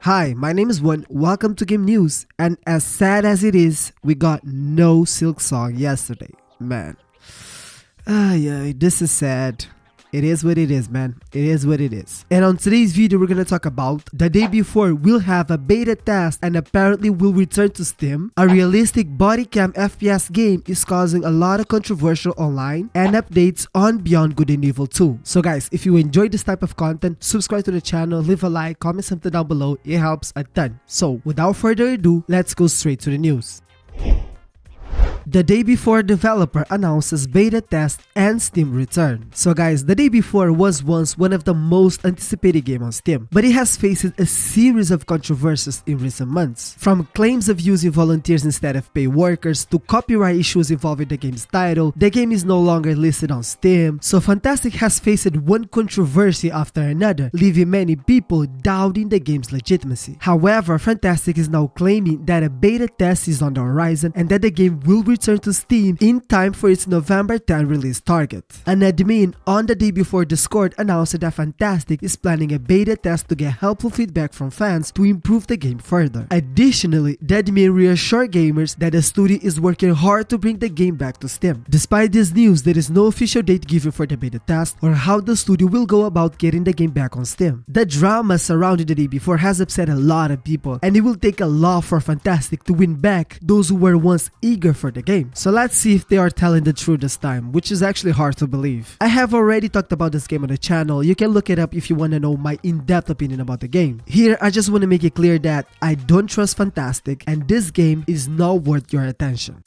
Hi, my name is Juan. Welcome to Game News. And as sad as it is, we got no Silk Song yesterday. Man. Yeah, this is sad. It is what it is, man. It is what it is. And on today's video, we're gonna talk about the day before we'll have a beta test and apparently will return to Steam. A realistic Bodycam FPS game is causing a lot of controversial online and updates on Beyond Good and Evil 2. So guys, if you enjoy this type of content, subscribe to the channel, leave a like, comment something down below. It helps a ton. So without further ado, let's go straight to the news. The day before, developer announces beta test and Steam return. So guys, the day before was once one of the most anticipated games on Steam, but it has faced a series of controversies in recent months. From claims of using volunteers instead of paid workers to copyright issues involving the game's title, the game is no longer listed on Steam, so Fantastic has faced one controversy after another, leaving many people doubting the game's legitimacy. However, Fantastic is now claiming that a beta test is on the horizon and that the game will return to Steam in time for its November 10 release target. An admin on the day before Discord announced that Fantastic is planning a beta test to get helpful feedback from fans to improve the game further. Additionally, the admin reassured gamers that the studio is working hard to bring the game back to Steam. Despite this news, there is no official date given for the beta test or how the studio will go about getting the game back on Steam. The drama surrounding the day before has upset a lot of people, and it will take a lot for Fantastic to win back those who were once eager for the game. So let's see if they are telling the truth this time, which is actually hard to believe. I have already talked about this game on the channel. You can look it up if you want to know my in-depth opinion about the game. Here, I just want to make it clear that I don't trust Fantastic and this game is not worth your attention.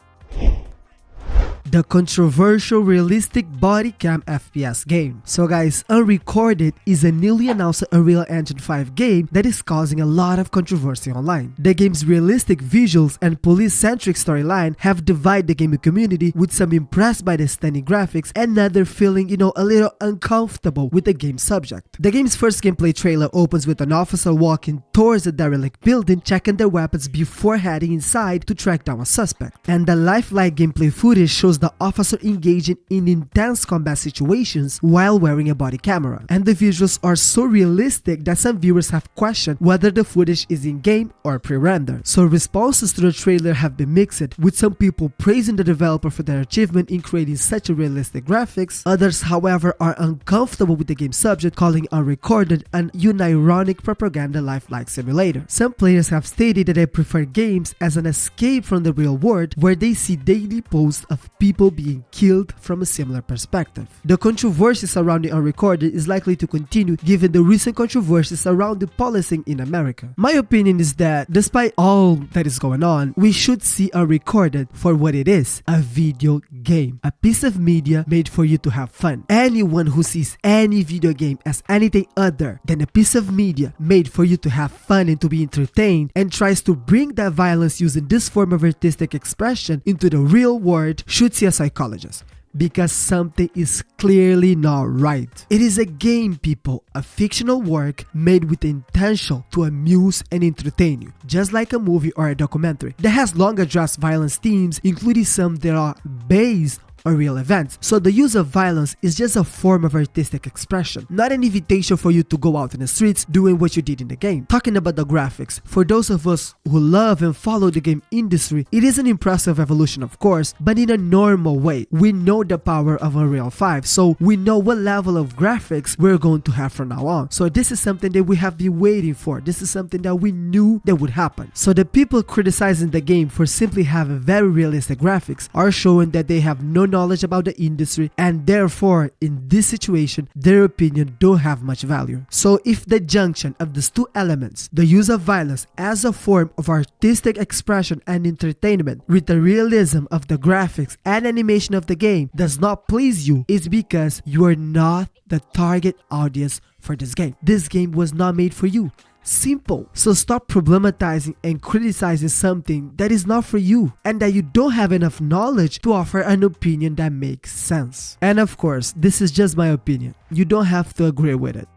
The controversial realistic Bodycam FPS game. So guys, Unrecorded is a newly announced Unreal Engine 5 game that is causing a lot of controversy online. The game's realistic visuals and police-centric storyline have divided the gaming community, with some impressed by the stunning graphics and others feeling, a little uncomfortable with the game's subject. The game's first gameplay trailer opens with an officer walking towards a derelict building, checking their weapons before heading inside to track down a suspect. And the lifelike gameplay footage shows the officer engaging in intense combat situations while wearing a body camera. And the visuals are so realistic that some viewers have questioned whether the footage is in-game or pre-rendered. So responses to the trailer have been mixed, with some people praising the developer for their achievement in creating such a realistic graphics. Others, however, are uncomfortable with the game's subject, calling Unrecorded an unironic propaganda lifelike simulator. Some players have stated that they prefer games as an escape from the real world, where they see daily posts of people being killed from a similar perspective. The controversy surrounding Unrecorded is likely to continue given the recent controversies surrounding policing in America. My opinion is that despite all that is going on, we should see Unrecorded for what it is: a video game, a piece of media made for you to have fun. Anyone who sees any video game as anything other than a piece of media made for you to have fun and to be entertained, and tries to bring that violence using this form of artistic expression into the real world, should see a psychologist, because something is clearly not right. It is a game, people, a fictional work made with the intention to amuse and entertain you, just like a movie or a documentary that has long addressed violence themes, including some that are based or real events. So the use of violence is just a form of artistic expression, not an invitation for you to go out in the streets doing what you did in the game. Talking about the graphics, for those of us who love and follow the game industry, it is an impressive evolution, of course, but in a normal way. We know the power of Unreal 5, so we know what level of graphics we're going to have from now on. So this is something that we have been waiting for. This is something that we knew that would happen. So the people criticizing the game for simply having very realistic graphics are showing that they have no knowledge about the industry, and therefore in this situation their opinion don't have much value. So if the junction of these two elements, the use of violence as a form of artistic expression and entertainment with the realism of the graphics and animation of the game, does not please you, it's because you are not the target audience for this game. This game was not made for you. Simple. So stop problematizing and criticizing something that is not for you and that you don't have enough knowledge to offer an opinion that makes sense. And of course, this is just my opinion. You don't have to agree with it.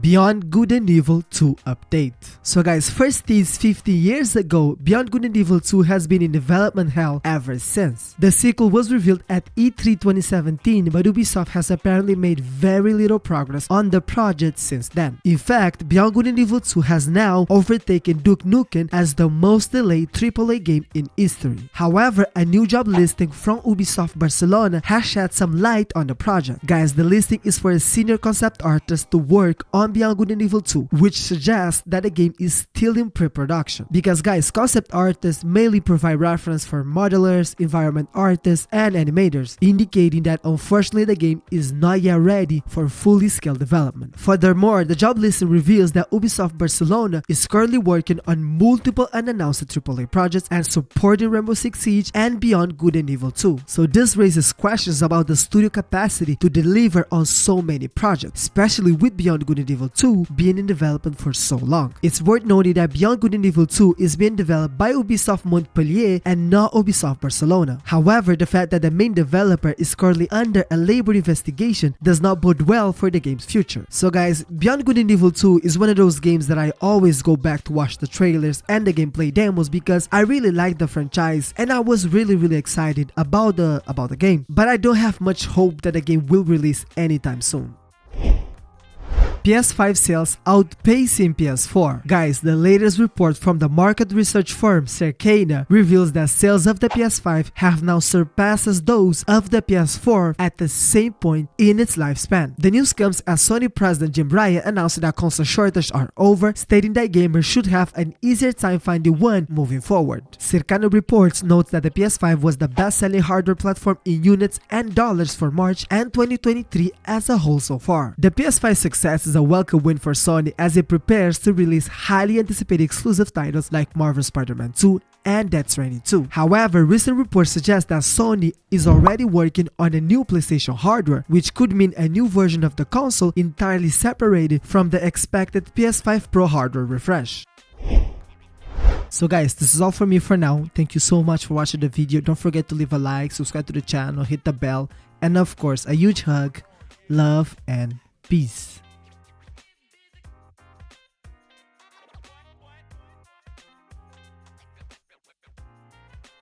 Beyond Good and Evil 2 update. So guys, first teased 50 years ago, Beyond Good and Evil 2 has been in development hell ever since. The sequel was revealed at E3 2017, but Ubisoft has apparently made very little progress on the project since then. In fact, Beyond Good and Evil 2 has now overtaken Duke Nukem as the most delayed AAA game in history. However, a new job listing from Ubisoft Barcelona has shed some light on the project. Guys, the listing is for a senior concept artist to work on Beyond Good and Evil 2, which suggests that the game is still in pre-production. Because guys, concept artists mainly provide reference for modelers, environment artists, and animators, indicating that unfortunately the game is not yet ready for fully scaled development. Furthermore, the job listing reveals that Ubisoft Barcelona is currently working on multiple unannounced AAA projects and supporting Rainbow Six Siege and Beyond Good and Evil 2. So this raises questions about the studio capacity to deliver on so many projects, especially with Beyond Good and Evil 2 being in development for so long. It's worth noting that Beyond Good and Evil 2 is being developed by Ubisoft Montpellier and not Ubisoft Barcelona. However, the fact that the main developer is currently under a labor investigation does not bode well for the game's future. So guys, Beyond Good and Evil 2 is one of those games that I always go back to watch the trailers and the gameplay demos because I really like the franchise and I was really excited about the game, but I don't have much hope that the game will release anytime soon. PS5 sales outpacing PS4. Guys, the latest report from the market research firm Circana reveals that sales of the PS5 have now surpassed those of the PS4 at the same point in its lifespan. The news comes as Sony president Jim Ryan announced that console shortages are over, stating that gamers should have an easier time finding one moving forward. Circana reports notes that the PS5 was the best-selling hardware platform in units and dollars for March and 2023 as a whole so far. The PS5 success is a welcome win for Sony as it prepares to release highly anticipated exclusive titles like Marvel Spider-Man 2 and Death Stranding 2. However, recent reports suggest that Sony is already working on a new PlayStation hardware, which could mean a new version of the console entirely separated from the expected PS5 Pro hardware refresh. So guys, this is all from me for now. Thank you so much for watching the video. Don't forget to leave a like, subscribe to the channel, hit the bell, and of course, a huge hug, love, and peace.